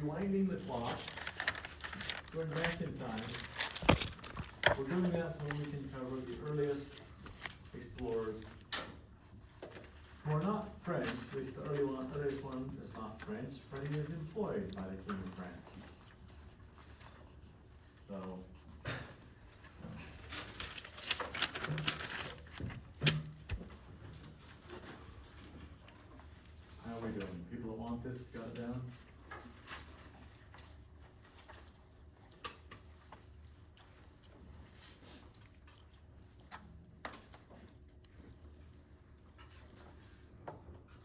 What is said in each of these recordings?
rewinding the clock, going back in time. We're doing that so we can cover the earliest explorers who are not French, at least the earliest one is not French, but he is employed by the King of France. So, how are we doing? People that want this, got it down?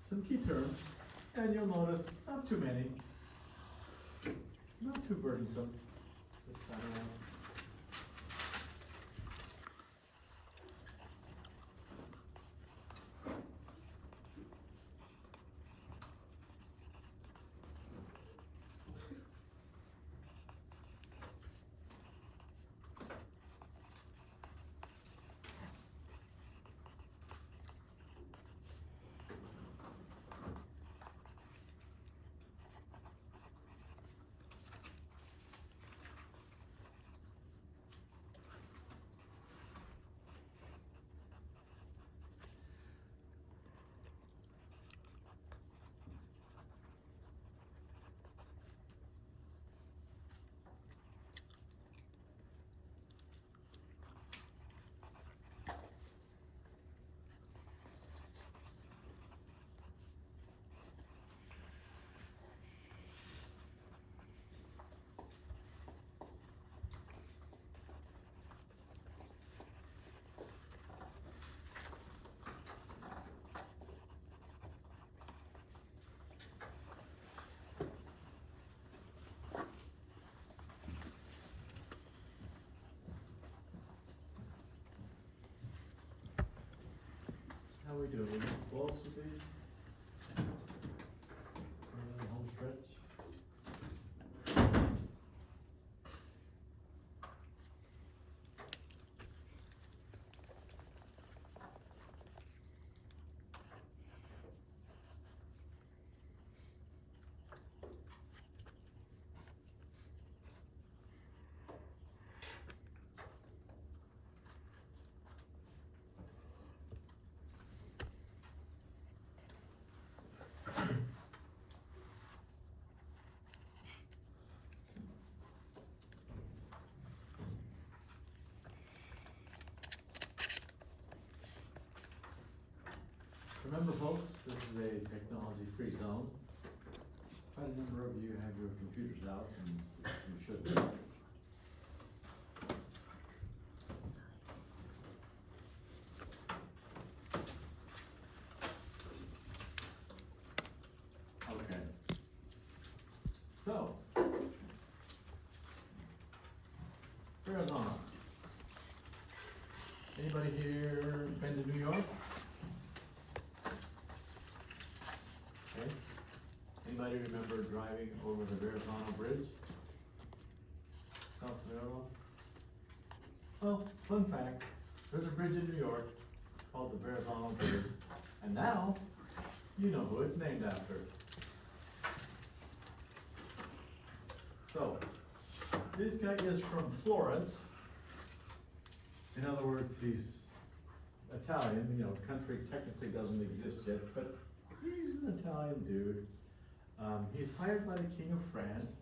Some key terms, and you'll notice not too many, not too burdensome this time around. How we doing? Close with these? Home stretch? Remember folks, this is a technology-free zone. Quite a number of you have your computers out, and you should be. Okay. So, Arizona. Anybody here been to New York? Okay. Anybody remember driving over the Verrazano Bridge? South Verrazano? Well, fun fact, there's a bridge in New York called the Verrazano Bridge, and now you know who it's named after. So, this guy is from Florence. In other words, he's Italian, you know, country technically doesn't exist yet, but he's an Italian dude. He's hired by the King of France,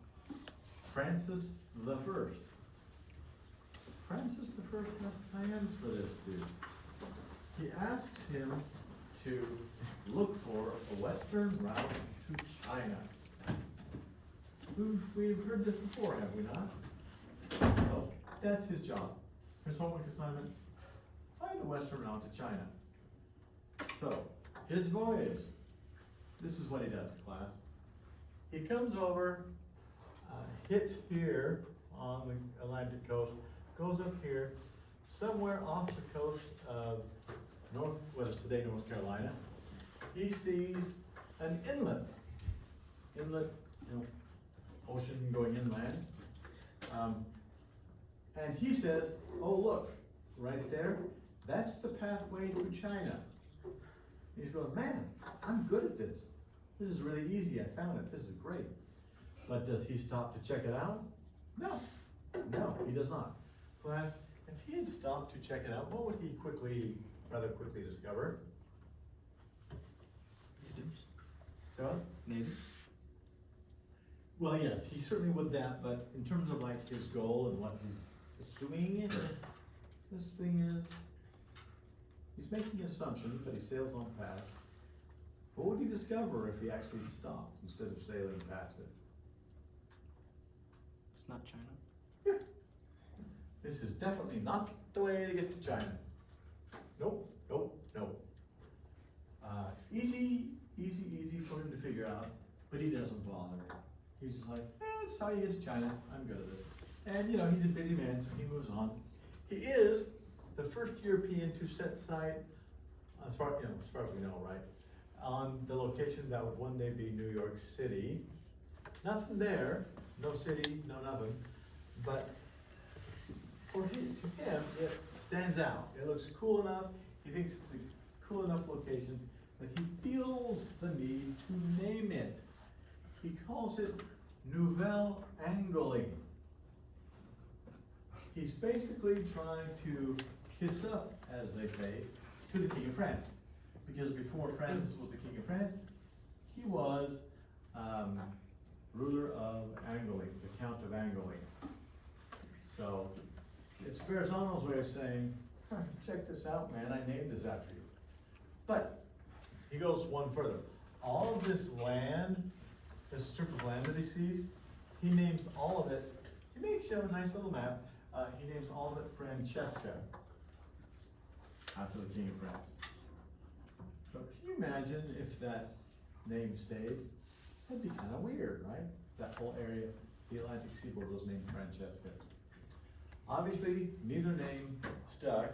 Francis the First. Francis the First has plans for this dude. He asks him to look for a western route to China. We've heard this before, have we not? So, that's his job. His homework assignment, find a western route to China. So, his voyage. This is what he does, class. He comes over, hits here on the Atlantic coast, goes up here, somewhere off the coast of what is today North Carolina. He sees an inlet, you know, ocean going inland. And he says, oh look, right there, that's the pathway to China. He's going, man, I'm good at this. This is really easy, I found it, this is great. But does he stop to check it out? No, no, he does not. Class, if he had stopped to check it out, what would he rather quickly discover? Natives. So? Natives. Well, yes, he certainly would that, but in terms of like his goal and what he's assuming this thing is, he's making an assumption, but he sails on past. What would he discover if he actually stopped instead of sailing past it? It's not China. Yeah. This is definitely not the way to get to China. Nope, nope, nope. Easy for him to figure out, but he doesn't bother. He's just like, that's how you get to China, I'm good at it. And you know, he's a busy man, so he moves on. He is the first European to set sight, as far as we know, right, on the location that would one day be New York City. Nothing there, no city, no nothing, but to him, it stands out. It looks cool enough, he thinks it's a cool enough location, but he feels the need to name it. He calls it Nouvelle Angoulême. He's basically trying to kiss up, as they say, to the King of France. Because before Francis was the King of France, he was ruler of Angoulême, the Count of Angoulême. So it's Verrazano's way of saying, check this out, man, I named this after you. But he goes one further. All of this land, this strip of land that he sees, he names all of it. He makes a nice little map. He names all of it Francesca, after the King of France. But can you imagine if that name stayed? That'd be kind of weird, right? That whole area, the Atlantic seaboard, was named Francesca. Obviously, neither name stuck,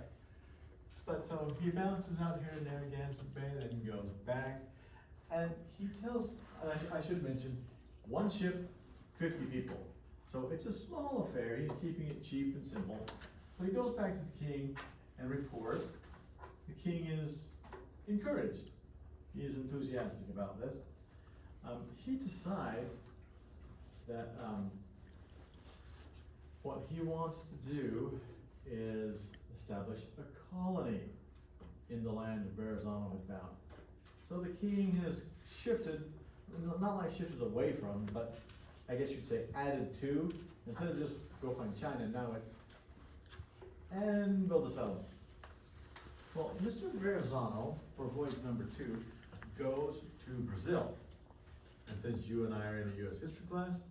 but so he bounces out here in Narragansett Bay, then he goes back, and he tells, I should mention, one ship, 50 people. So it's a small affair, he's keeping it cheap and simple. So he goes back to the king and reports. The king is encouraged. He is enthusiastic about this. He decides that what he wants to do is establish a colony in the land Verrazano had found. So the king has shifted, not like shifted away from, but I guess you'd say added to. Instead of just go find China, now it's, and build a settlement. Well, Mr. Verrazano, for voyage number 2, goes to Brazil. And since you and I are in a U.S. history class,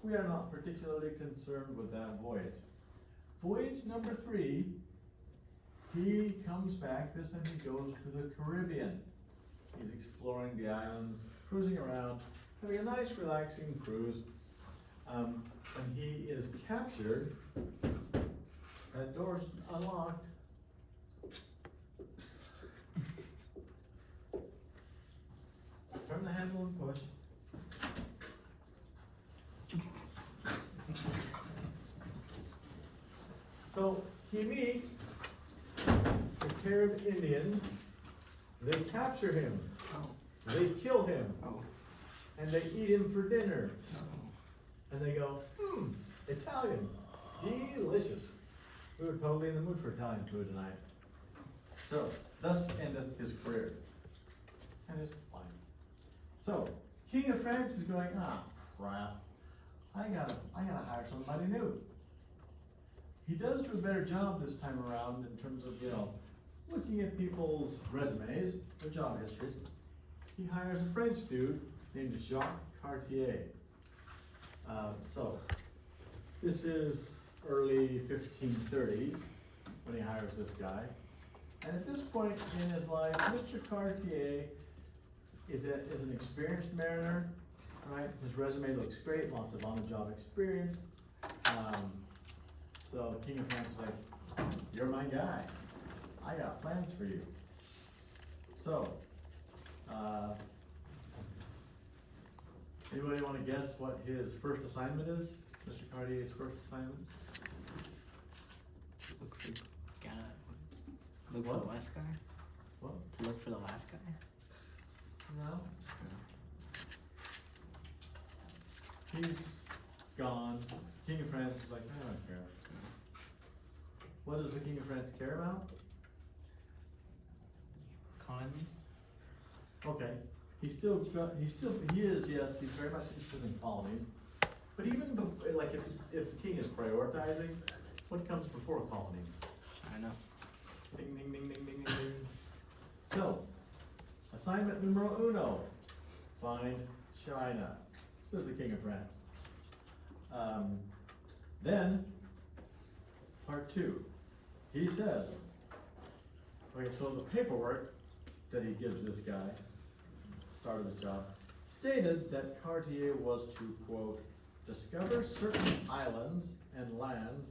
we are not particularly concerned with that voyage. Voyage number 3, he comes back, this time he goes to the Caribbean. He's exploring the islands, cruising around, having a nice relaxing cruise. When he is captured, that door's unlocked. Turn the handle and push. So he meets the Carib Indians. They capture him. Oh. They kill him. Oh. And they eat him for dinner. Oh. And they go, Italian, delicious. We were totally in the mood for Italian food tonight. So, thus endeth his career. And it's fine. So, King of France is going, crap. I gotta hire somebody new. He does do a better job this time around in terms of, looking at people's resumes, their job histories. He hires a French dude named Jacques Cartier. So, this is early 1530s when he hires this guy. And at this point in his life, Mr. Cartier is an experienced mariner, right? His resume looks great, lots of on-the-job experience. So the King of France is like, you're my guy. I got plans for you. So, anybody want to guess what his first assignment is? Mr. Cartier's first assignment? Look for Ghana. Look What? for the last guy. What? Look for the last guy. No? He's gone. King of France is like, I don't care. What does the King of France care about? Colonies? Okay, he is, yes, he's very much interested in colonies. But even before, like, if the king is prioritizing, what comes before colonies? I don't know. Ding, ding, ding, ding, ding, ding, ding. So, assignment numero uno, find China, says the King of France. Then, part two, he says, okay, so the paperwork that he gives this guy, start of the job, stated that Cartier was to, quote, discover certain islands and lands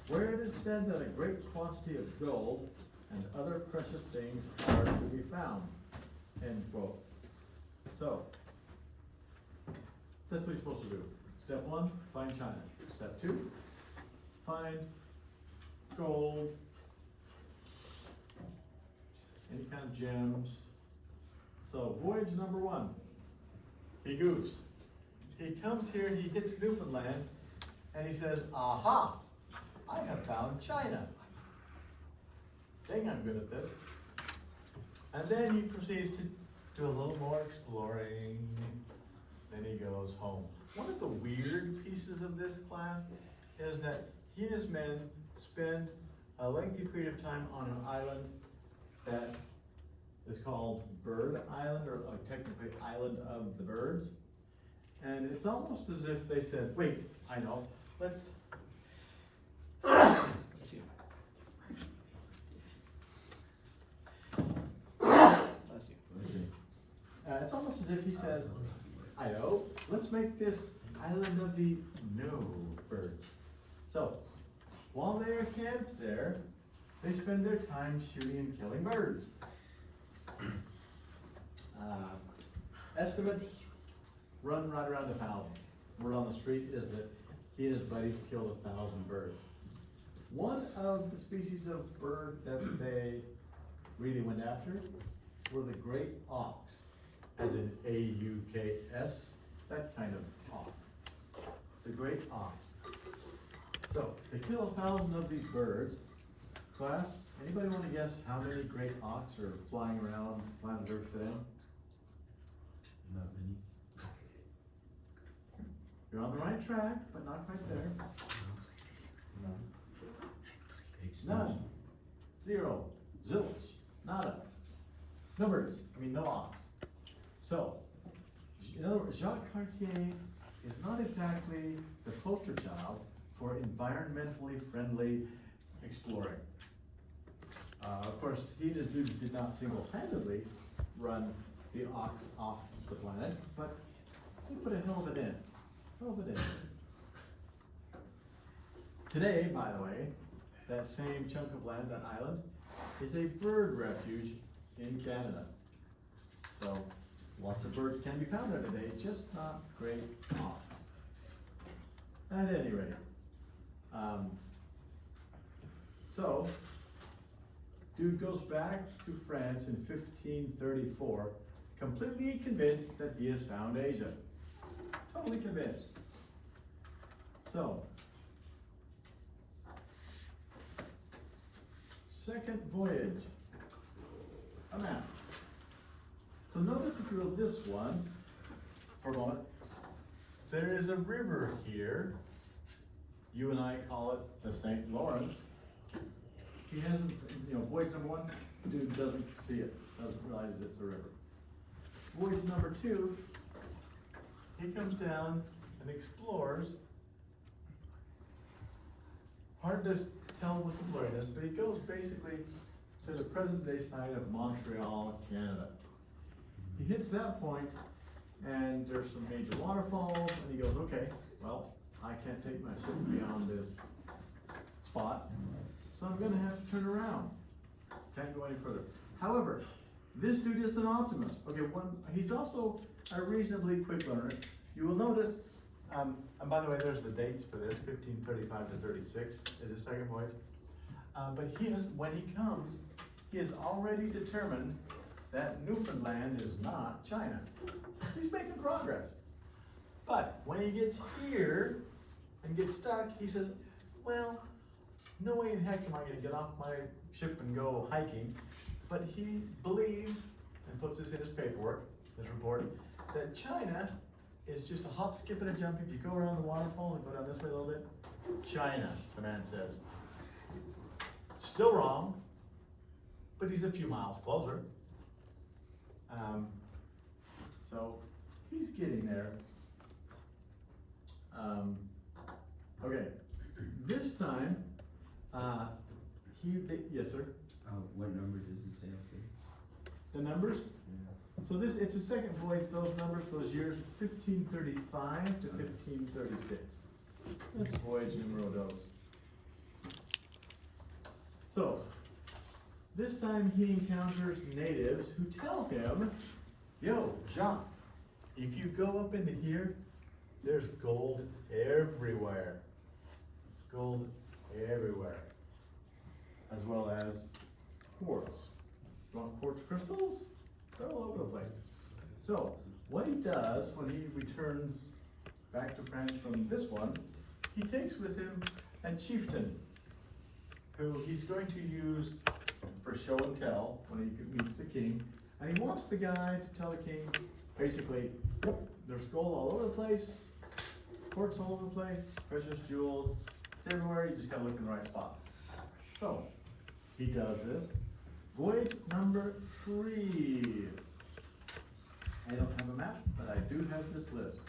where it is said that a great quantity of gold and other precious things are to be found, end quote. So, that's what he's supposed to do. Step one, find China. Step two, find gold, any kind of gems. So, voyage number one, he goes. He comes here, he hits Newfoundland, and he says, aha, I have found China. Dang, I'm good at this. And then he proceeds to do a little more exploring. Then he goes home. One of the weird pieces of this class is that he and his men spend a lengthy period of time on an island that is called Bird Island, or technically Island of the Birds. And it's almost as if they said, wait, I know, let's. Bless you. Bless you. It's almost as if he says, I know, let's make this Island of the No Birds. So, while they're camped there, they spend their time shooting and killing birds. Estimates run right around 1,000. Word on the street is that he and his buddies killed 1,000 birds. One of the species of bird that they really went after were the great auks, as in A-U-K-S, that kind of auk. The great auks. So, they kill 1,000 of these birds. Class, anybody want to guess how many great auks are flying around planet Earth today? Not many. You're on the right track, but not quite there. None. Zero. Zilch. Nada. No birds. I mean, no auks. So, in other words, Jacques Cartier is not exactly the poster child for environmentally friendly exploring. Of course, he and his dudes did not single-handedly run the auks off the planet, but he put a hell of it in. Hell of it in. Today, by the way, that same chunk of land, that island, is a bird refuge in Canada. So, lots of birds can be found there today, just not great auks. At any rate, so, dude goes back to France in 1534, completely convinced that he has found Asia. Totally convinced. So, second voyage, a map. So notice if you will this one, for a moment, there is a river here. You and I call it the St. Lawrence. He hasn't, voyage number one, the dude doesn't see it, doesn't realize it's a river. Voyage number two, he comes down and explores. Hard to tell with the blurriness, but he goes basically to the present day site of Montreal, Canada. He hits that point, and there's some major waterfalls, and he goes, okay, well, I can't take my ship beyond this spot, so I'm gonna have to turn around. Can't go any further. However, this dude is an optimist. Okay, he's also a reasonably quick learner. You will notice, and by the way, there's the dates for this, 1535 to 36 is his second voyage. But when he comes, he has already determined that Newfoundland is not China. He's making progress. But when he gets here and gets stuck, he says, well, no way in heck am I gonna get off my ship and go hiking. But he believes, and puts this in his paperwork, his report, that China is just a hop, skip, and a jump. If you go around the waterfall and go down this way a little bit, China, the man says. Still wrong, but he's a few miles closer. So he's getting there. Okay, this time, yes, sir? What number does it say up there? The numbers? Yeah. So this, it's a second voice, those numbers, those years, 1535 to 1536. That's voyage numero dos. So, this time he encounters natives who tell him, yo, Jean, if you go up into here, there's gold everywhere. Gold everywhere. As well as quartz. You want quartz crystals? They're all over the place. So, what he does when he returns back to France from this one, he takes with him a chieftain who he's going to use for show and tell when he meets the king. And he wants the guy to tell the king, basically, yep, there's gold all over the place, quartz all over the place, precious jewels, it's everywhere, you just gotta look in the right spot. So, he does this. Voyage number 3. I don't have a map, but I do have this list.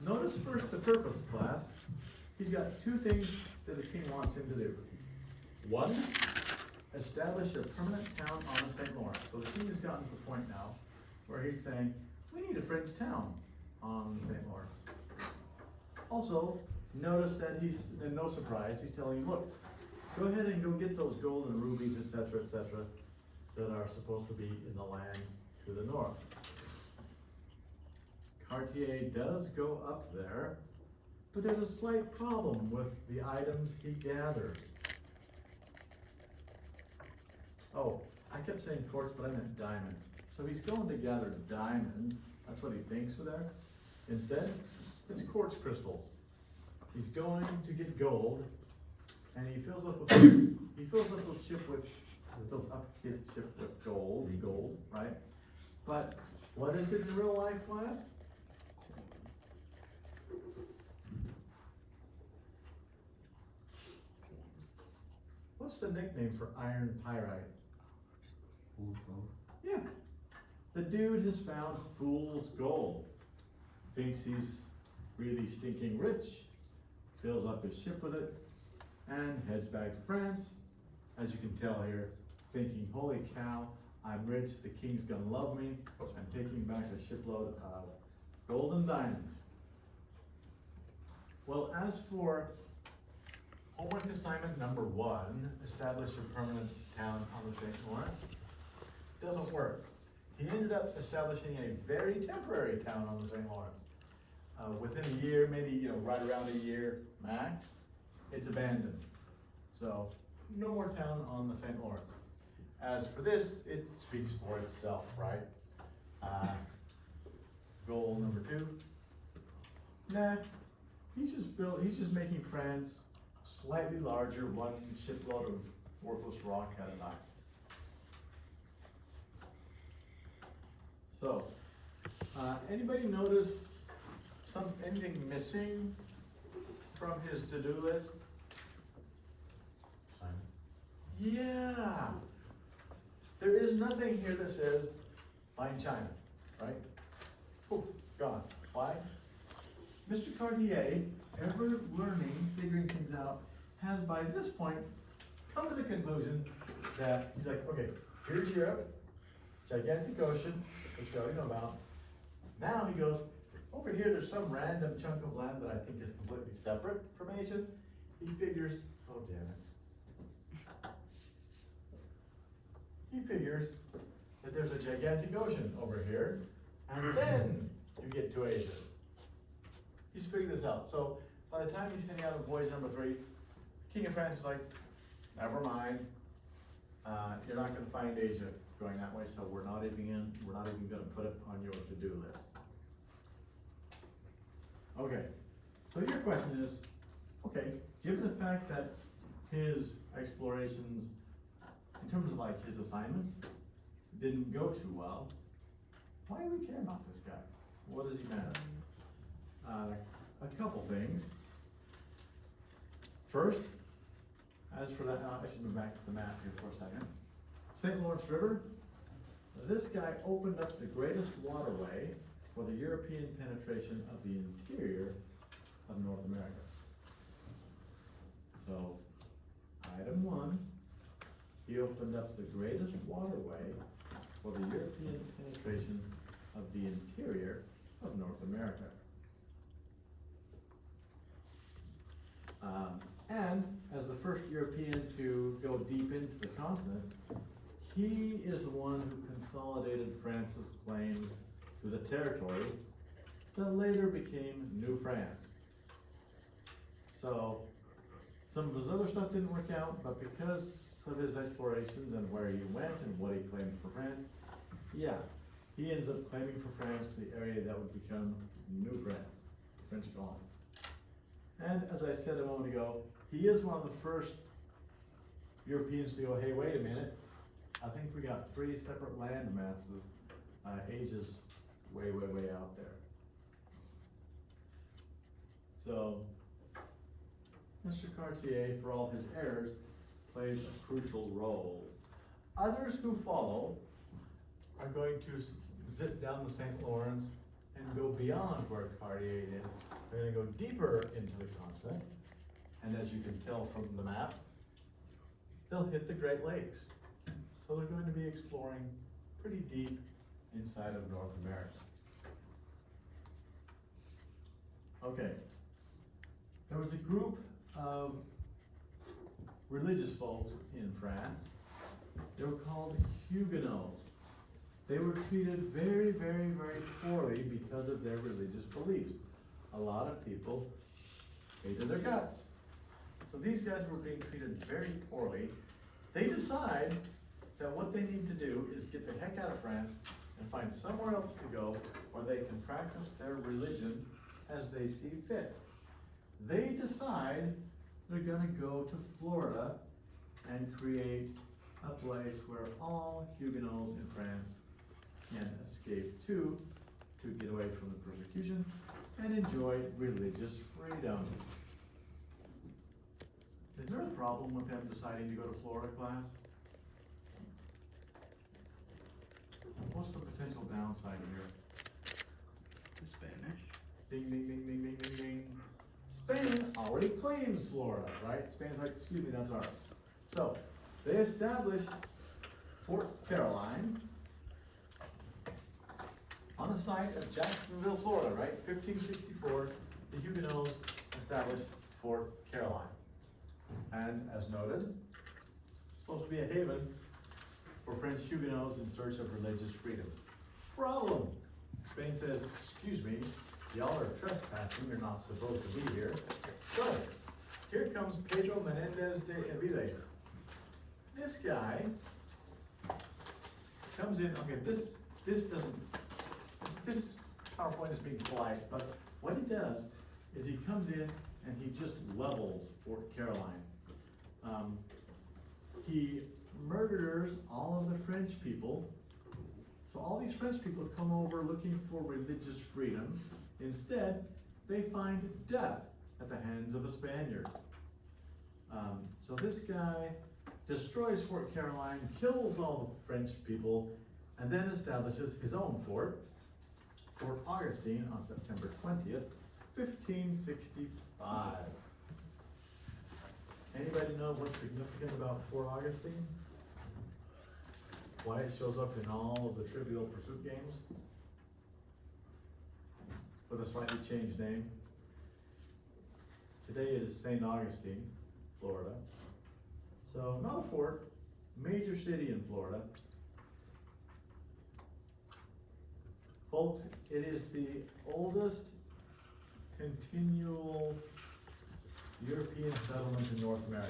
Notice first the purpose class. He's got 2 things that the king wants him to do. 1, establish a permanent town on the St. Lawrence. So the king has gotten to the point now where he's saying, we need a French town on the St. Lawrence. Also, notice that he's, and no surprise, he's telling him, look, go ahead and go get those gold and rubies, etc., that are supposed to be in the land to the north. Cartier does go up there, but there's a slight problem with the items he gathers. Oh, I kept saying quartz, but I meant diamonds. So he's going to gather diamonds. That's what he thinks were there. Instead, it's quartz crystals. He's going to get gold, and he fills up his ship with gold, right? But what is it in real life, class? What's the nickname for iron pyrite? Fool's gold. Yeah. The dude has found fool's gold. Thinks he's really stinking rich, fills up his ship with it, and heads back to France. As you can tell here, thinking, holy cow, I'm rich, the king's gonna love me. I'm taking back a shipload of gold and diamonds. Well, as for homework assignment number 1, establish a permanent town on the St. Lawrence, doesn't work. He ended up establishing a very temporary town on the St. Lawrence. Within a year, maybe right around a year max, it's abandoned. So no more town on the St. Lawrence. As for this, it speaks for itself, right? Goal number 2. Nah, he's just making France slightly larger, one shipload of worthless rock at a time. So, anybody notice anything missing from his to-do list? Yeah. There is nothing here that says, find China, right? Poof, gone. Why? Mr. Cartier, ever learning, figuring things out, has by this point come to the conclusion that he's like, okay, here's Europe, gigantic ocean, which we already know about. Now he goes, over here there's some random chunk of land that I think is completely separate from Asia. He figures, oh damn it. He figures that there's a gigantic ocean over here, and then you get to Asia. He's figured this out. So by the time he's heading out on voyage number 3, King of France is like, never mind. You're not going to find Asia going that way, so we're not even going to put it on your to-do list. Okay, so your question is, okay, given the fact that his explorations, in terms of like his assignments, didn't go too well, why do we care about this guy? What does he matter? A couple things. First, as for that, I should move back to the map here for a second. St. Lawrence River, this guy opened up the greatest waterway for the European penetration of the interior of North America. So, item one, he opened up the greatest waterway for the European penetration of the interior of North America. And as the first European to go deep into the continent, he is the one who consolidated France's claims to the territory that later became New France. So, some of his other stuff didn't work out, but because of his explorations and where he went and what he claimed for France, yeah, he ends up claiming for France the area that would become New France, French colony. And as I said a moment ago, he is one of the first Europeans to go, hey, wait a minute, I think we got 3 separate land masses, Asia's way, way, way out there. So, Mr. Cartier, for all his errors, plays a crucial role. Others who follow are going to zip down the St. Lawrence and go beyond where Cartier did. They're gonna go deeper into the continent, and as you can tell from the map, they'll hit the Great Lakes. So they're going to be exploring pretty deep inside of North America. Okay, there was a group of religious folks in France. They were called Huguenots. They were treated very, very, very poorly because of their religious beliefs. A lot of people hated their guts. So these guys were being treated very poorly. They decide that what they need to do is get the heck out of France and find somewhere else to go where they can practice their religion as they see fit. They decide they're gonna go to Florida and create a place where all Huguenots in France can escape to get away from the persecution and enjoy religious freedom. Is there a problem with them deciding to go to Florida, class? What's the potential downside here? The Spanish. Ding, ding, ding, ding, ding, ding, ding. Spain already claims Florida, right? Spain's like, excuse me, that's ours. So, they established Fort Caroline on the site of Jacksonville, Florida, right? 1564, the Huguenots established Fort Caroline. And as noted, supposed to be a haven for French Huguenots in search of religious freedom. Problem. Spain says, excuse me, y'all are trespassing, you're not supposed to be here. So, here comes Pedro Menendez de Aviles. This guy comes in, okay, this PowerPoint is being polite, but what he does is he comes in and he just levels Fort Caroline. He murders all of the French people. So all these French people come over looking for religious freedom. Instead, they find death at the hands of a Spaniard. So this guy destroys Fort Caroline, kills all the French people, and then establishes his own fort, Fort Augustine, on September 20th, 1565. Anybody know what's significant about Fort Augustine? Why it shows up in all of the Trivial Pursuit games? With a slightly changed name. Today is St. Augustine, Florida. So, not a fort, major city in Florida. Folks, it is the oldest continual European settlement in North America.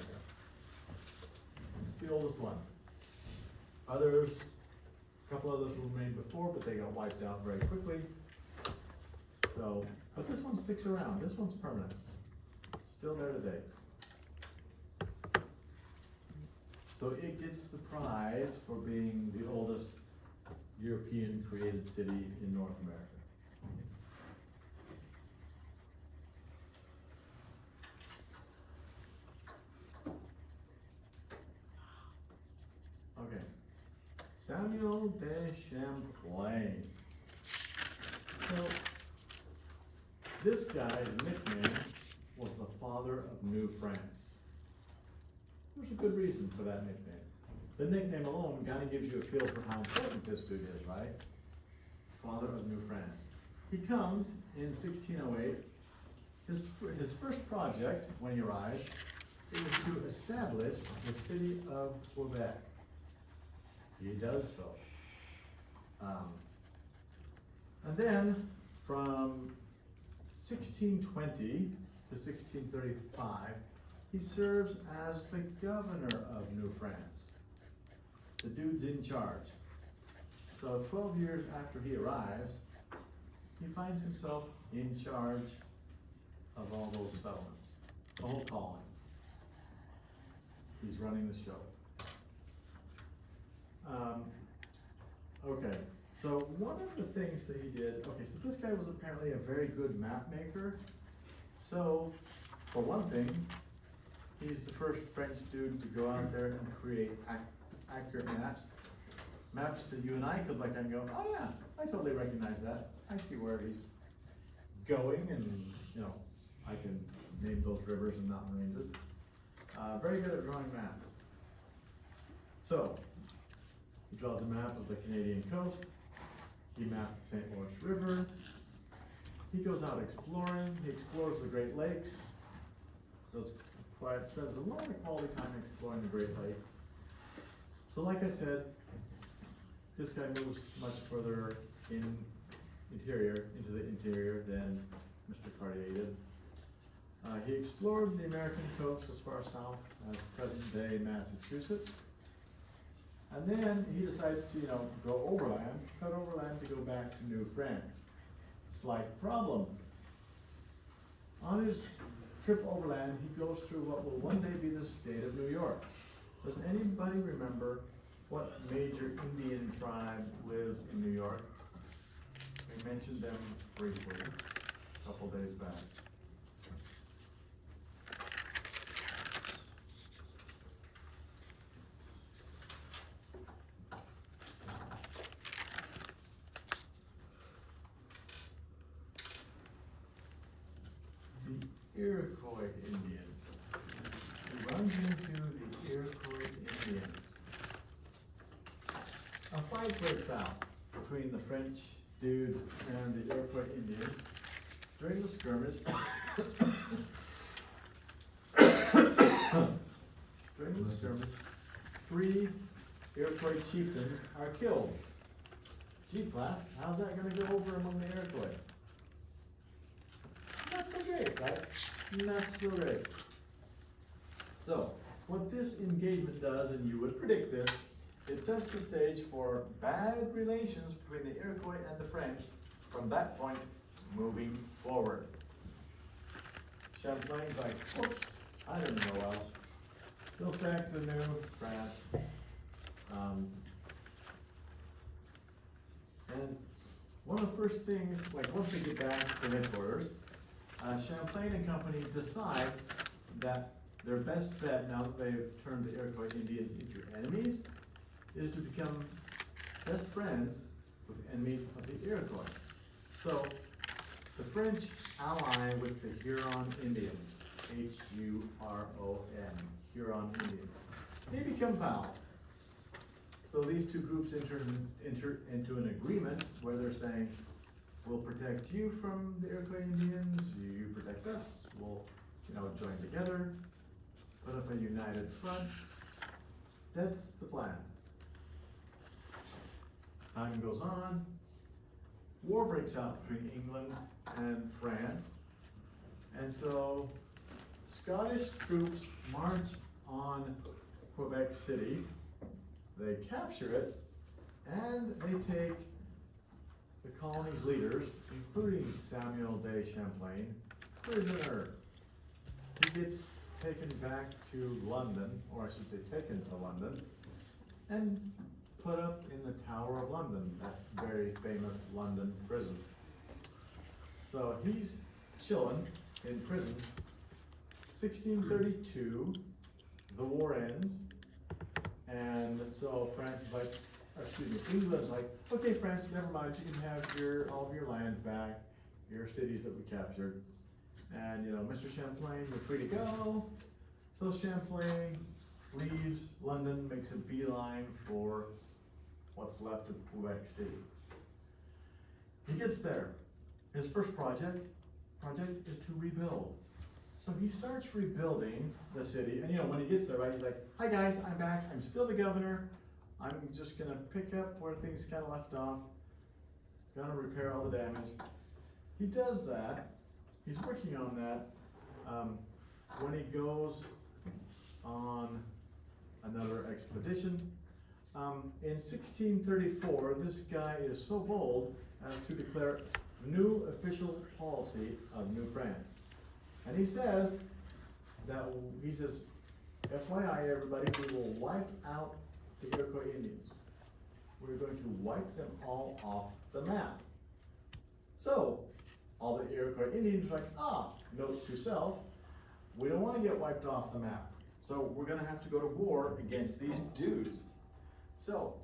It's the oldest one. Others, a couple others were made before, but they got wiped out very quickly. So, But this one sticks around, this one's permanent, still there today. So it gets the prize for being the oldest European created city in North America. Okay, Samuel de Champlain. So, this guy's nickname was the father of New France. There's a good reason for that nickname. The nickname alone kind of gives you a feel for how important this dude is, right? Father of New France. He comes in 1608. His first project, when he arrives, is to establish the city of Quebec. He does so. And then, from 1620 to 1635, he serves as the governor of New France. The dude's in charge. So 12 years after he arrives, he finds himself in charge of all those settlements, the whole colony. He's running the show. Okay, so one of the things that he did, okay, so this guy was apparently a very good map maker. So, for one thing, he's the first French dude to go out there and create accurate maps. Maps that you and I could look at and go, oh yeah, I totally recognize that. I see where he's going, and you know, I can name those rivers and mountain ranges. Very good at drawing maps. So, he draws a map of the Canadian coast. He mapped the St. Lawrence River. He goes out exploring. He explores the Great Lakes. Spends a lot of quality time exploring the Great Lakes. So like I said, this guy moves much further into the interior than Mr. Cartier did. He explored the American coast as far south as present-day Massachusetts. And then he decides to, go overland, cut overland to go back to New France. Slight problem. On his trip overland, he goes through what will one day be the state of New York. Does anybody remember what major Indian tribe lives in New York? We mentioned them briefly a couple days back. The Iroquois Indians. He runs into the Iroquois Indians. A fight breaks out between the French dudes and the Iroquois Indians. During the skirmish, three Iroquois chieftains are killed. Gee, class, how's that gonna go over among the Iroquois? Not so great, right? Not so great. So, what this engagement does, and you would predict this, it sets the stage for bad relations between the Iroquois and the French from that point moving forward. Champlain's like, whoops, I didn't know well. Goes back to New France. And one of the first things, like once they get back to headquarters, Champlain and company decide that their best bet, now that they've turned the Iroquois Indians into enemies, is to become best friends with enemies of the Iroquois. So, the French ally with the Huron Indians, Huron, Huron Indians. They become pals. So these two groups enter into an agreement where they're saying, we'll protect you from the Iroquois Indians, you protect us, we'll join together, put up a united front. That's the plan. Time goes on, war breaks out between England and France, and so Scottish troops march on Quebec City, they capture it, and they take the colony's leaders, including Samuel de Champlain, prisoner. He gets taken back to London, or I should say taken to London, and put up in the Tower of London, that very famous London prison. So he's chilling in prison. 1632, the war ends, and so France is like, or excuse me, England's like, okay, France, never mind, you can have all of your land back, your cities that we captured. And, you know, Mr. Champlain, you're free to go. So Champlain leaves London, makes a beeline for what's left of Quebec City. He gets there. His first project is to rebuild. So he starts rebuilding the city, and you know, when he gets there, right, he's like, hi guys, I'm back, I'm still the governor, I'm just gonna pick up where things kind of left off, gonna repair all the damage. He does that, he's working on that, when he goes on another expedition. In 1634, this guy is so bold as to declare new official policy of New France. And he says that, FYI everybody, we will wipe out the Iroquois Indians. We're going to wipe them all off the map. So, all the Iroquois Indians are like, note to self, we don't want to get wiped off the map. So we're gonna have to go to war against these dudes. So,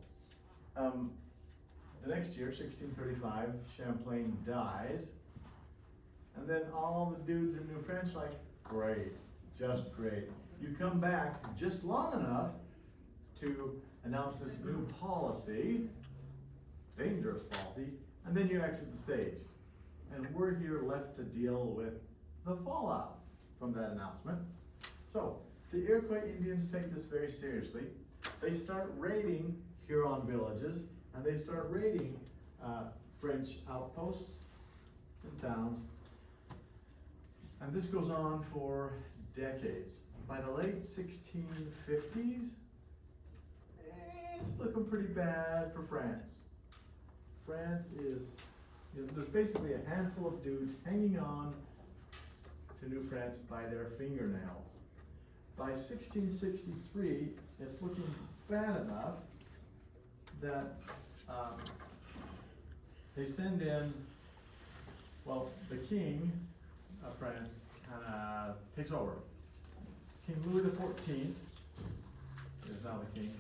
the next year, 1635, Champlain dies. And then all the dudes in New France are like, great, just great. You come back just long enough to announce this new policy, dangerous policy, and then you exit the stage. And we're here left to deal with the fallout from that announcement. So, the Iroquois Indians take this very seriously. They start raiding Huron villages, and they start raiding French outposts and towns. And this goes on for decades. By the late 1650s, it's looking pretty bad for France. France is, there's basically a handful of dudes hanging on to New France by their fingernails. By 1663, it's looking bad enough that they send in, well, the king of France kind of takes over. King Louis XIV is now the king.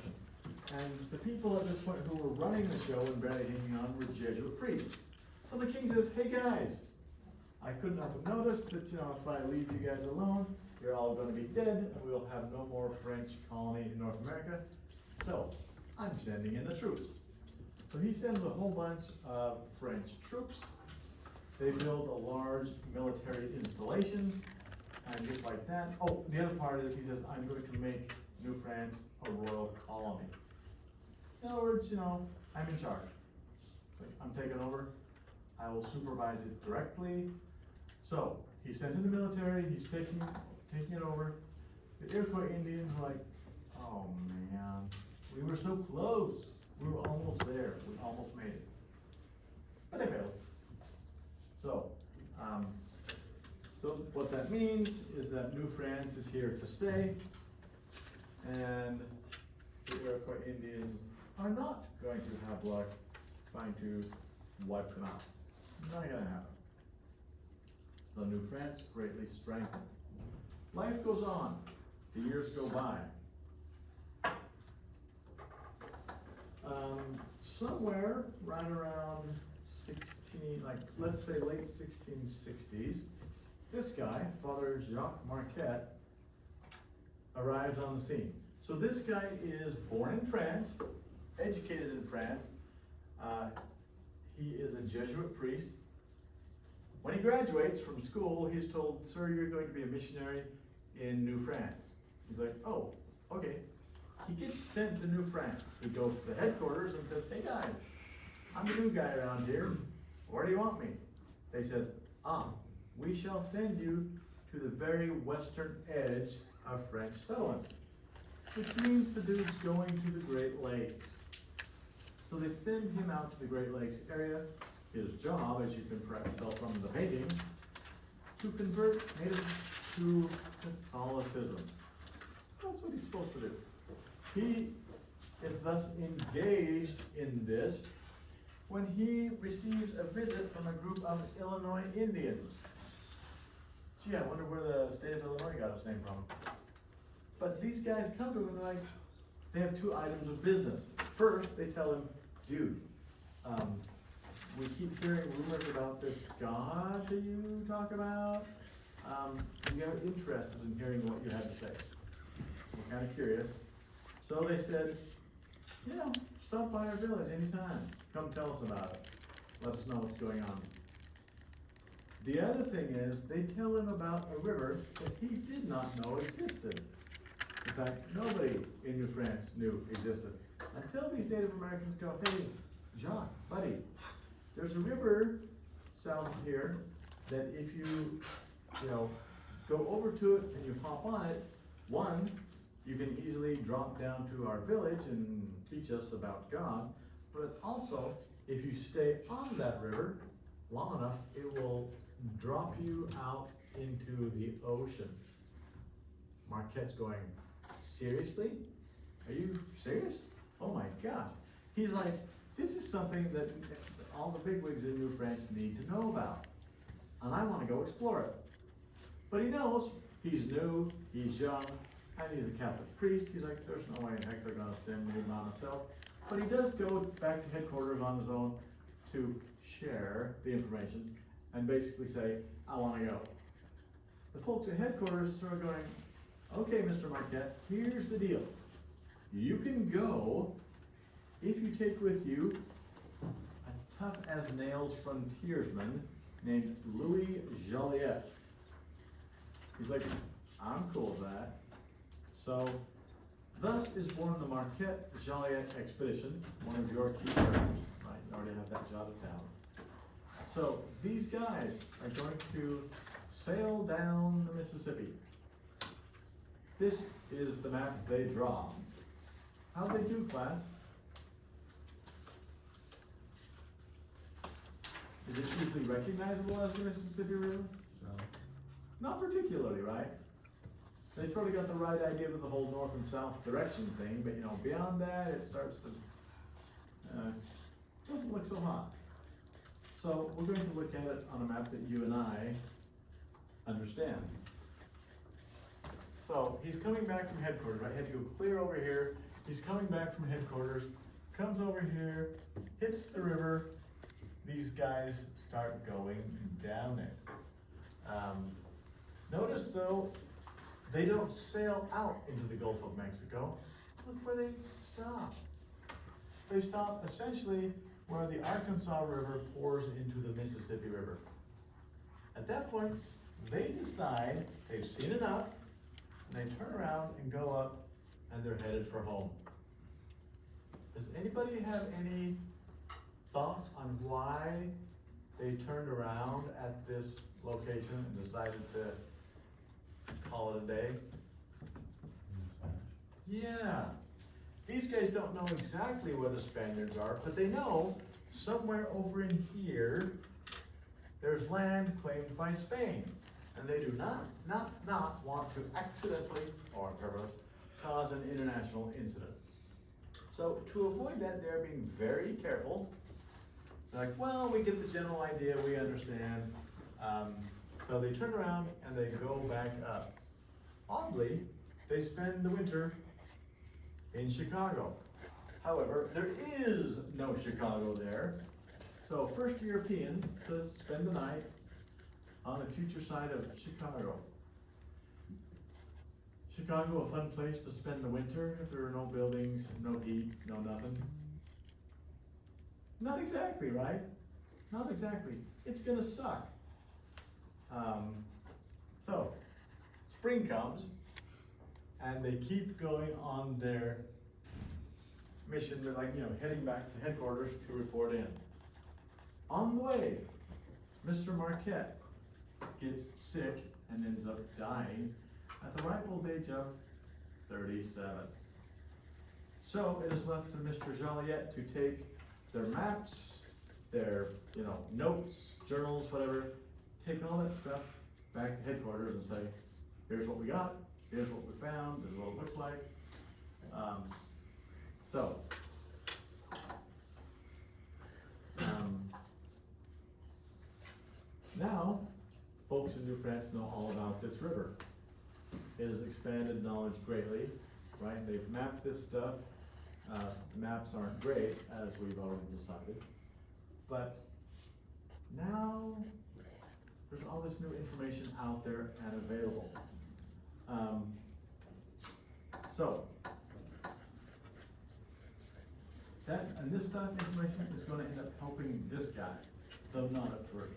And the people at this point who were running the show and barely hanging on were Jesuit priests. So the king says, hey guys, I couldn't help but notice that, if I leave you guys alone, you're all going to be dead, and we'll have no more French colony in North America. So, I'm sending in the troops. So he sends a whole bunch of French troops. They build a large military installation, and just like that. Oh, the other part is he says, I'm going to make New France a royal colony. In other words, I'm in charge. Like, I'm taking over. I will supervise it directly. So, he sent in the military, he's taking it over. The Iroquois Indians were like, oh man, we were so close. We were almost there. We almost made it. But they failed. So, so what that means is that New France is here to stay, and the Iroquois Indians are not going to have luck trying to wipe them out. Not gonna happen. So New France greatly strengthened. Life goes on. The years go by. Somewhere right around let's say late 1660s, this guy, Father Jacques Marquette, arrives on the scene. So this guy is born in France, educated in France. He is a Jesuit priest. When he graduates from school, he's told, sir, you're going to be a missionary in New France. He's like, oh, okay. He gets sent to New France. He goes to the headquarters and says, hey guys, I'm the new guy around here. Where do you want me? They said, we shall send you to the very western edge of French settlement, which means the dude's going to the Great Lakes. So they send him out to the Great Lakes area. his job, as you can perhaps tell from the painting, to convert natives to Catholicism. That's what he's supposed to do. He is thus engaged in this when he receives a visit from a group of Illinois Indians. Gee, I wonder where the state of Illinois got its name from. But these guys come to him and they're like, they have two items of business. First, they tell him, dude, we keep hearing rumors about this God that you talk about. We are interested in hearing what you have to say. We're kind of curious. So they said, stop by our village anytime. Come tell us about it. Let us know what's going on. The other thing is, they tell him about a river that he did not know existed. In fact, nobody in New France knew existed. Until these Native Americans go, hey, Jacques, buddy, there's a river south here that if you go over to it and you hop on it, one, you can easily drop down to our village and teach us about God, but also, if you stay on that river long enough, it will drop you out into the ocean. Marquette's going, seriously? Are you serious? Oh my gosh. He's like, this is something that all the bigwigs in New France need to know about. And I want to go explore it. But he knows he's new, he's young, and he's a Catholic priest. He's like, there's no way in heck they're going to send me by myself. But he does go back to headquarters on his own to share the information and basically say, I want to go. The folks at headquarters start going, okay, Mr. Marquette, here's the deal. You can go if you take with you a tough-as-nails frontiersman named Louis Joliet. He's like, I'm cool with that. So, thus is born the Marquette-Joliet expedition, one of your key terms. Right, you already have that jotted down. So, these guys are going to sail down the Mississippi. This is the map they draw. How'd they do, class? Is it easily recognizable as the Mississippi River? No. Not particularly, right? They sort of got the right idea with the whole north and south direction thing, but beyond that, it starts to, doesn't look so hot. So we're going to look at it on a map that you and I understand. So he's coming back from headquarters, right? He had to go clear over here. He's coming back from headquarters, comes over here, hits the river. These guys start going down it. Notice though, they don't sail out into the Gulf of Mexico. Look where they stop. They stop essentially where the Arkansas River pours into the Mississippi River. At that point, they decide they've seen enough, and they turn around and go up, and they're headed for home. Does anybody have any thoughts on why they turned around at this location and decided to call it a day? Yeah. These guys don't know exactly where the Spaniards are, but they know somewhere over in here, there's land claimed by Spain. And they do not want to accidentally, or on purpose, cause an international incident. So to avoid that, they're being very careful. They're like, well, we get the general idea, we understand. So they turn around and they go back up. Oddly, they spend the winter in Chicago. However, there is no Chicago there. So first Europeans to spend the night on the future side of Chicago. Chicago, a fun place to spend the winter if there are no buildings, no heat, no nothing? Not exactly, right? Not exactly. It's gonna suck. So, spring comes, and they keep going on their mission. They're like, heading back to headquarters to report in. On the way, Mr. Marquette gets sick and ends up dying at the ripe old age of 37. So it is left to Mr. Joliet to take their maps, their, you know, notes, journals, whatever, take all that stuff back to headquarters and say, here's what we got, here's what we found, this is what it looks like. So, now, folks in New France know all about this river. It has expanded knowledge greatly, right? They've mapped this stuff. Maps aren't great, as we've already decided. But now, there's all this new information out there and available. So, and this stuff, information is gonna end up helping this guy, though not at first.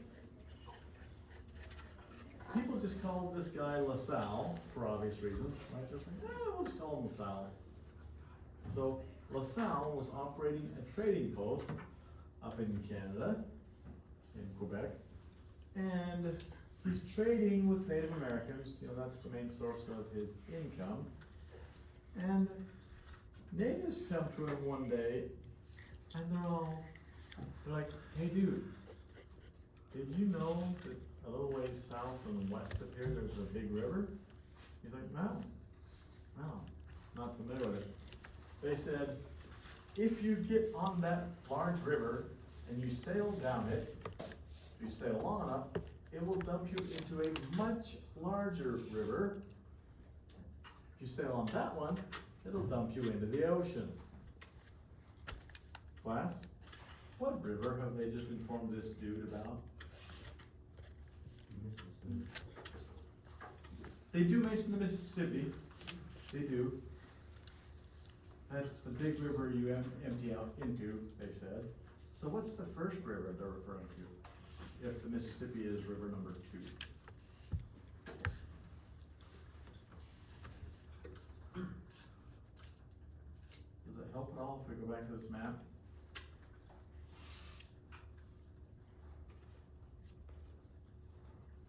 People just call this guy LaSalle for obvious reasons, right? They're saying, we'll just call him LaSalle. So LaSalle was operating a trading post up in Canada, in Quebec, and he's trading with Native Americans. You know, that's the main source of his income. And natives come to him one day, and they're like, hey dude, did you know that a little ways south and west of here, there's a big river? He's like, no, not familiar with it. They said, if you get on that large river and you sail down it, if you sail long enough, it will dump you into a much larger river. If you sail on that one, it'll dump you into the ocean. Class, what river have they just informed this dude about? They do mention the Mississippi. They do. That's the big river you empty out into, they said. So what's the first river they're referring to, if the Mississippi is river number 2? Does it help at all if we go back to this map?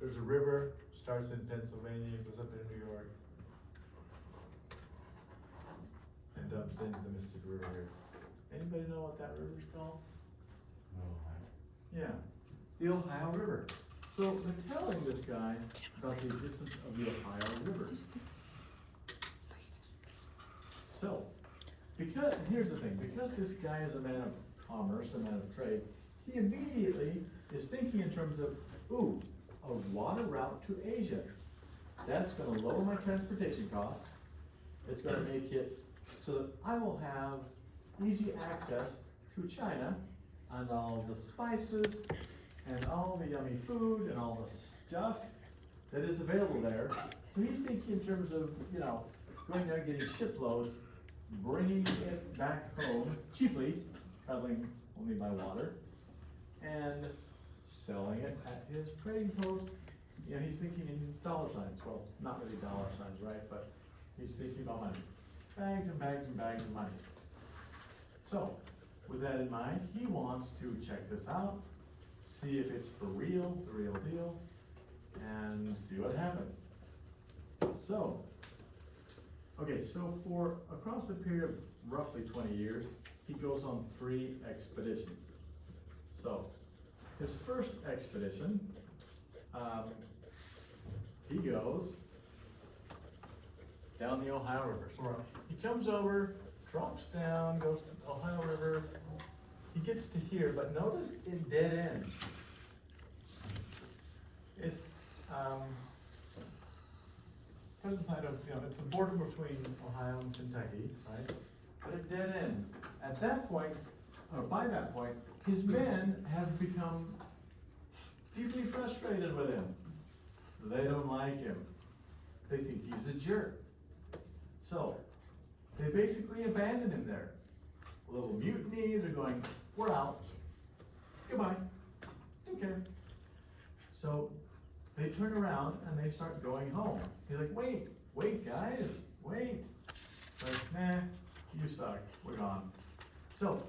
There's a river, starts in Pennsylvania, goes up into New York, and dumps into the Mississippi River here. Anybody know what that river's called? No. Yeah, the Ohio River. So they're telling this guy about the existence of the Ohio River. So, because, and here's the thing, because this guy is a man of commerce, a man of trade, he immediately is thinking in terms of, ooh, a water route to Asia. That's gonna lower my transportation costs. It's gonna make it so that I will have easy access to China and all the spices and all the yummy food and all the stuff that is available there. So he's thinking in terms of, you know, going there, getting shiploads, bringing it back home cheaply, traveling only by water, and selling it at his trading post. You know, he's thinking in dollar signs. Well, not really dollar signs, right? But he's thinking about money. Bags and bags and bags of money. So, with that in mind, he wants to check this out, see if it's for real, the real deal, and see what happens. So, okay, so for across a period of roughly 20 years, he goes on 3 expeditions. So, his first expedition, he goes down the Ohio River. So he comes over, drops down, goes to the Ohio River. He gets to here, but notice it dead ends. It's present side of, you know, it's the border between Ohio and Kentucky, right? But it dead ends. At that point, or by that point, his men have become deeply frustrated with him. They don't like him. They think he's a jerk. So, they basically abandon him there. A little mutiny, they're going, we're out. Goodbye. Don't care. So, they turn around and they start going home. He's like, wait guys, wait. Like, nah, you suck, we're gone. So,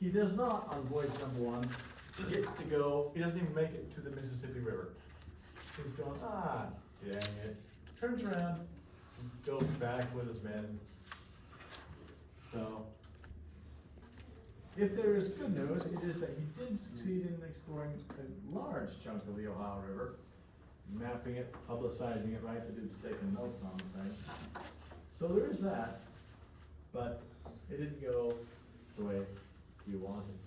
he does not, on voyage number 1, get to go, he doesn't even make it to the Mississippi River. He's going, dang it. Turns around, goes back with his men. So, If there is good news, it is that he did succeed in exploring a large chunk of the Ohio River, mapping it, publicizing it, right, the dude's taking notes on the thing. So there is that, but it didn't go the way he wanted.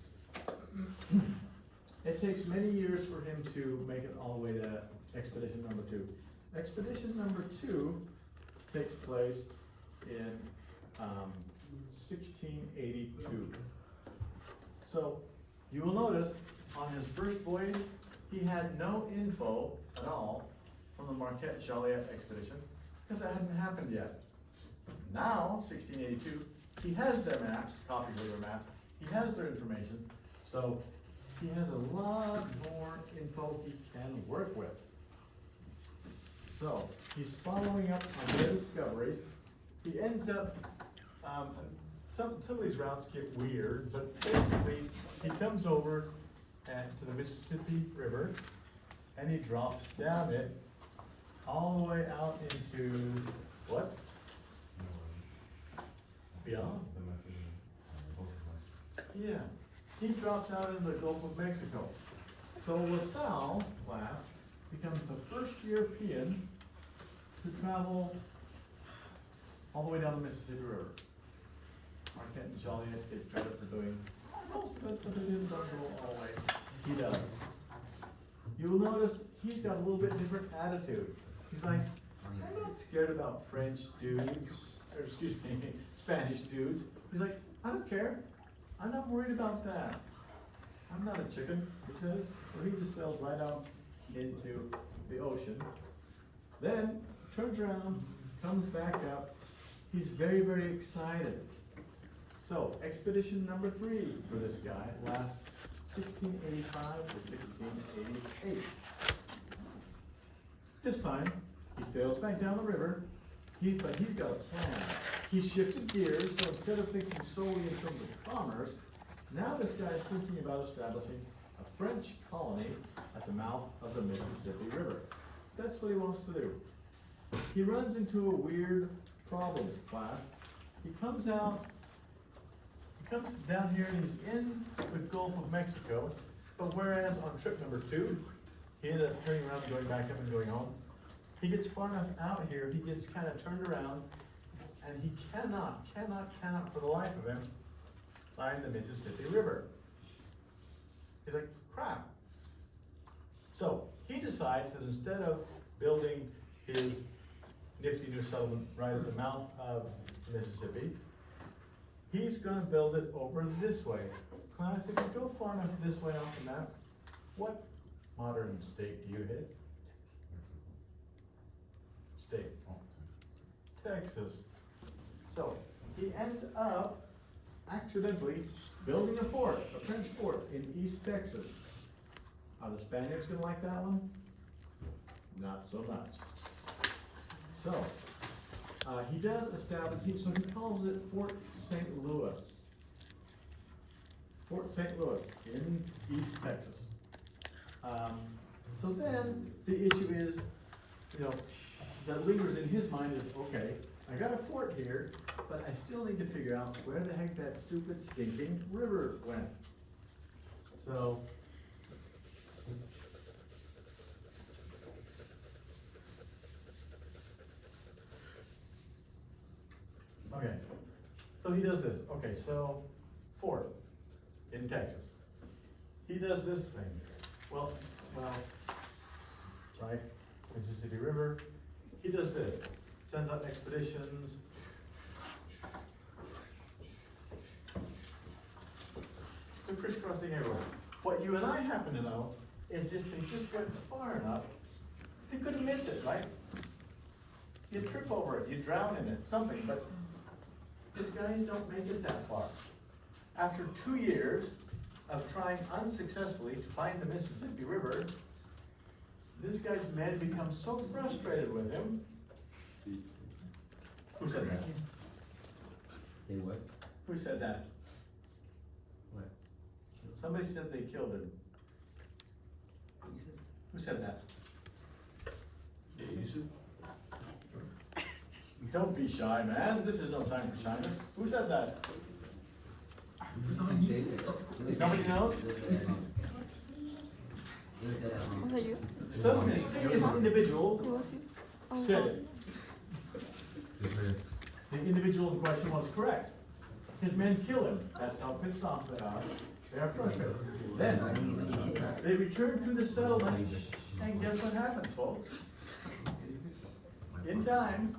It takes many years for him to make it all the way to expedition number 2. Expedition number 2 takes place in 1682. So you will notice on his first voyage, he had no info at all from the Marquette Joliet expedition because it hadn't happened yet. Now, 1682, he has their maps, copies of their maps, he has their information, so he has a lot more info he can work with. So, he's following up on their discoveries. He ends up, some of these routes get weird, but basically, he comes over to the Mississippi River, and he drops down it all the way out into, what? Beyond? Yeah, he drops out into the Gulf of Mexico. So LaSalle, last, becomes the first European to travel all the way down the Mississippi River. Marquette and Joliet get credit for doing most of it, but they didn't go all the way. He does. You will notice he's got a little bit different attitude. He's like, I'm not scared about French dudes, or excuse me, Spanish dudes. He's like, I don't care. I'm not worried about that. I'm not a chicken, he says. So he just sails right out into the ocean. Then turns around, comes back up. He's very, very excited. So expedition number 3 for this guy lasts 1685 to 1688. This time, he sails back down the river, but he's got a plan. He shifted gears, so instead of thinking solely in terms of commerce, now this guy's thinking about establishing a French colony at the mouth of the Mississippi River. That's what he wants to do. He runs into a weird problem, class. He comes down here and he's in the Gulf of Mexico, but whereas on trip number 2, he ended up turning around and going back up and going home, he gets far enough out here, he gets kind of turned around, and he cannot for the life of him find the Mississippi River. He's like, crap. So he decides that instead of building his nifty new settlement right at the mouth of the Mississippi, he's gonna build it over this way. Class, if you go far enough this way off the map, what modern state do you hit? State. Texas. So he ends up accidentally building a fort, a French fort in East Texas. Are the Spaniards gonna like that one? Not so much. So, he does establish, so he calls it Fort St. Louis. Fort St. Louis in East Texas. So then, the issue is, that lingers in his mind is, okay, I got a fort here, but I still need to figure out where the heck that stupid stinking river went. So, okay, so he does this. Okay, so fort in Texas. He does this thing. Well, right, Mississippi River. He does this. Sends out expeditions. They're crisscrossing everywhere. What you and I happen to know is if they just went far enough, they couldn't miss it, right? You trip over it, you drown in it, something, but these guys don't make it that far. After 2 years of trying unsuccessfully to find the Mississippi River, this guy's men become so frustrated with him. Who said that? They what? Who said that? What? Somebody said they killed him. Who said that? Don't be shy, man. This is no time for shyness. Who said that? Nobody knows? Was that you? Some mysterious individual Who was he? Oh, said wow. it. The individual in question was correct. His men kill him. That's how pissed off they are. They are frustrated. Then, they return to the settlement, and guess what happens, folks? In time,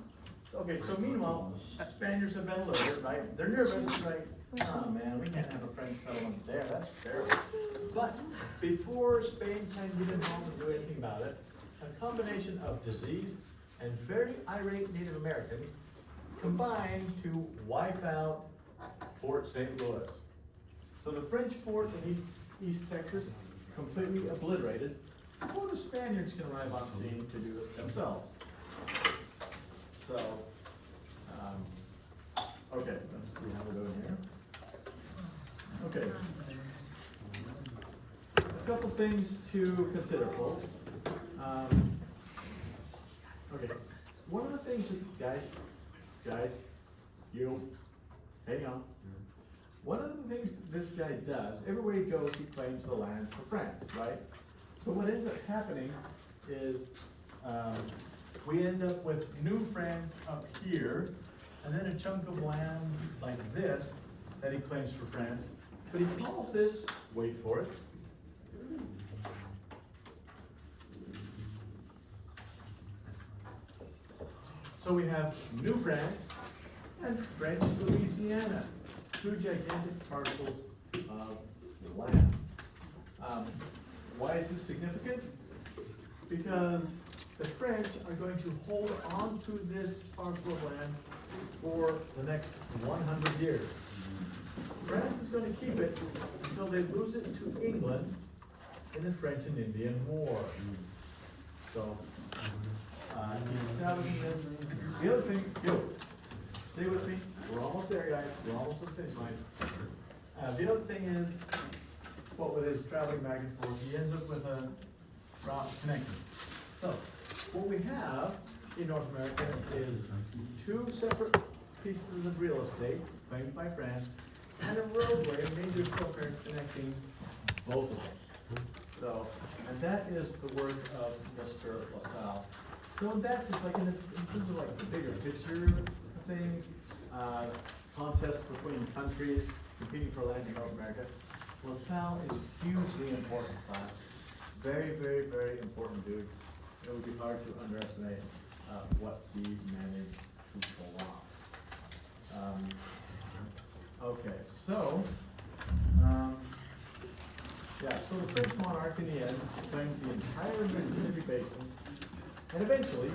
okay, so meanwhile, Spaniards have been alerted, right? They're nervous, like, oh man, we can't have a French settlement there, that's terrible. But before Spain can get involved and do anything about it, a combination of disease and very irate Native Americans combined to wipe out Fort St. Louis. So the French fort in East Texas completely obliterated before the Spaniards can arrive on scene to do it themselves. So, okay, let's see how we're doing here. Okay. A couple things to consider, folks. Okay, one of the things that, guys, you, hang on. One of the things this guy does, everywhere he goes, he claims the land for France, right? So what ends up happening is, we end up with New France up here, and then a chunk of land like this that he claims for France. But he calls this, wait for it, so we have New France and French Louisiana, two gigantic parcels of land. Why is this significant? Because the French are going to hold on to this parcel of land for the next 100 years. France is going to keep it until they lose it to England in the French and Indian War. So, he's establishing this. The other thing, stay with me, we're almost there, guys, we're almost at the finish line. The other thing is, what with his traveling back and forth, he ends up with a route connection. So, what we have in North America is two separate pieces of real estate claimed by France, and a roadway, a major thoroughfare connecting both of them. So, and that is the work of Mr. LaSalle. So that's just like in terms of like the bigger picture of things, contests between countries competing for land in North America, LaSalle is hugely important class. Very, very, very important dude. It would be hard to underestimate what he managed to pull off. Okay, so, yeah, so the French monarch in the end claimed the entire Mississippi Basin, and eventually,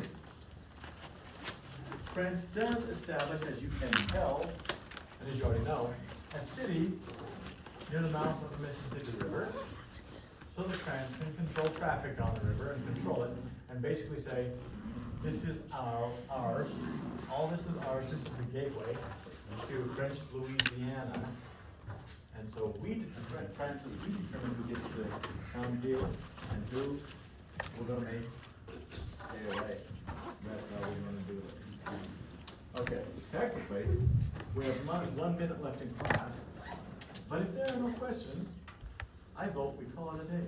France does establish, as you can tell, and as you already know, a city near the mouth of the Mississippi River, so that France can control traffic on the river and control it, and basically say, this is ours, all this is ours, this is the gateway to French Louisiana. And so France, we determine who gets to come here and who we're gonna make stay away. That's how we're gonna do it. Okay, technically, we have 1 minute left in class, but if there are no questions, I vote we call it a day.